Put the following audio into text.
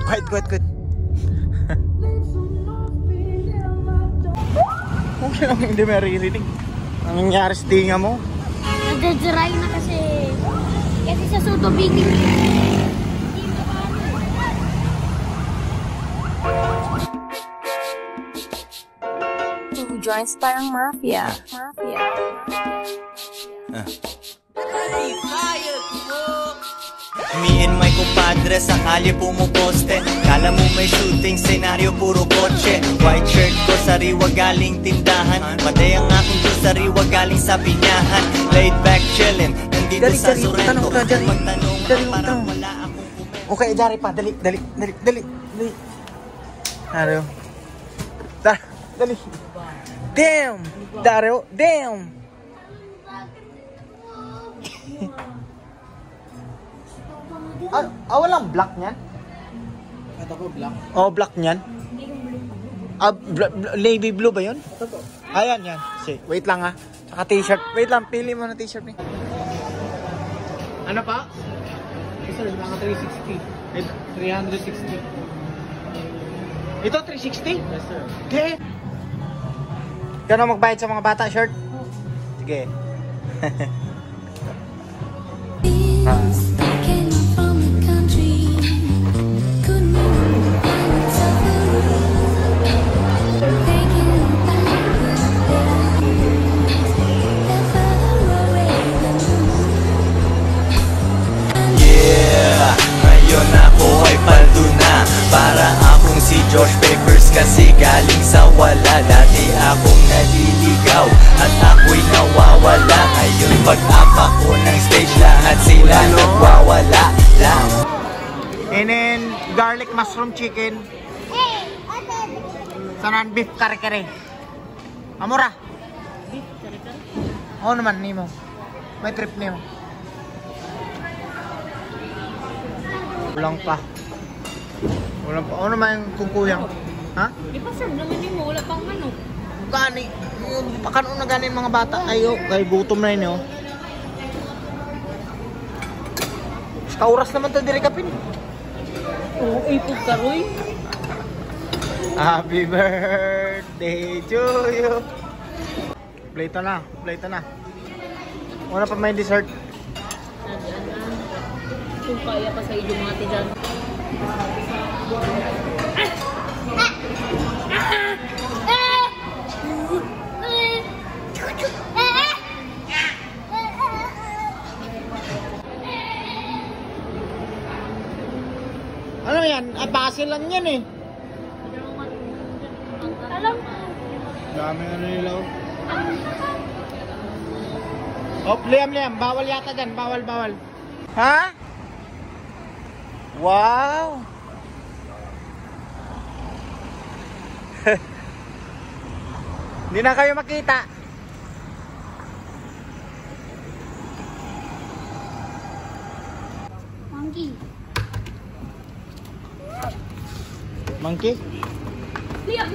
Quiet. Okay lang, hindi maririnig. Ang nangyari sa tinga mo? Nagdadry na kasi sa sutubigin. Who joins parang mafia. Me and my compadre sa kalye pumuposte. Kala mo may shooting senaryo, puro kotse. White shirt ko, sariwa galing tindahan. Patay ang akong to, sariwa galing sa pinyahan. Laid back chillin', nandito sa Sorrento. Magtanong ka, parang wala akong kumento. Okay, Jari pa, dali. Dario. Dali. Damn! Dario, damn! Walang black niyan? Ito ko black. Oh, black niyan? Navy blue ba yun? Ito po. Ayan, yan. Sige, wait lang ha. Saka t-shirt. Wait lang, pili mo na t-shirt ni. Ano pa? Sir, mga 360. 360. Ito, 360? Yes, sir. Okay. Ikaw na magbayad sa mga bata, shirt? Sige. Ngayon ako ay paldo na. Para akong si Josh Papers, kasi galing sa wala. Dati akong naliligaw at ako'y nawawala. Ngayon pag-apa ko ng stage, lahat sila nagwawala lang. And then, garlic mushroom chicken. Sanan beef kare-kare. Amora. Beef kare-kare? Oo naman, Nemo. May trip Nemo. Walang pa. Oo naman yung kukuyang. Ha? Di pa sir, naman mo, wala pang manok. Gani. Pakano na gani yung mga bata. Ayo, ay gutom na yun. Kauras naman ito dirikapin. Oo, ipog karoy. Happy birthday to you. Plate na. Wala pa may dessert. Kung kaya pa sa iyo mga tigan. Ano yan? Basil lang yan eh. Alam mo. Dami ano nila. Oh, Liam. Bawal yata dyan. Bawal. Ha? Wow! Hindi na kayo makita. Monkey. Monkey? Liam.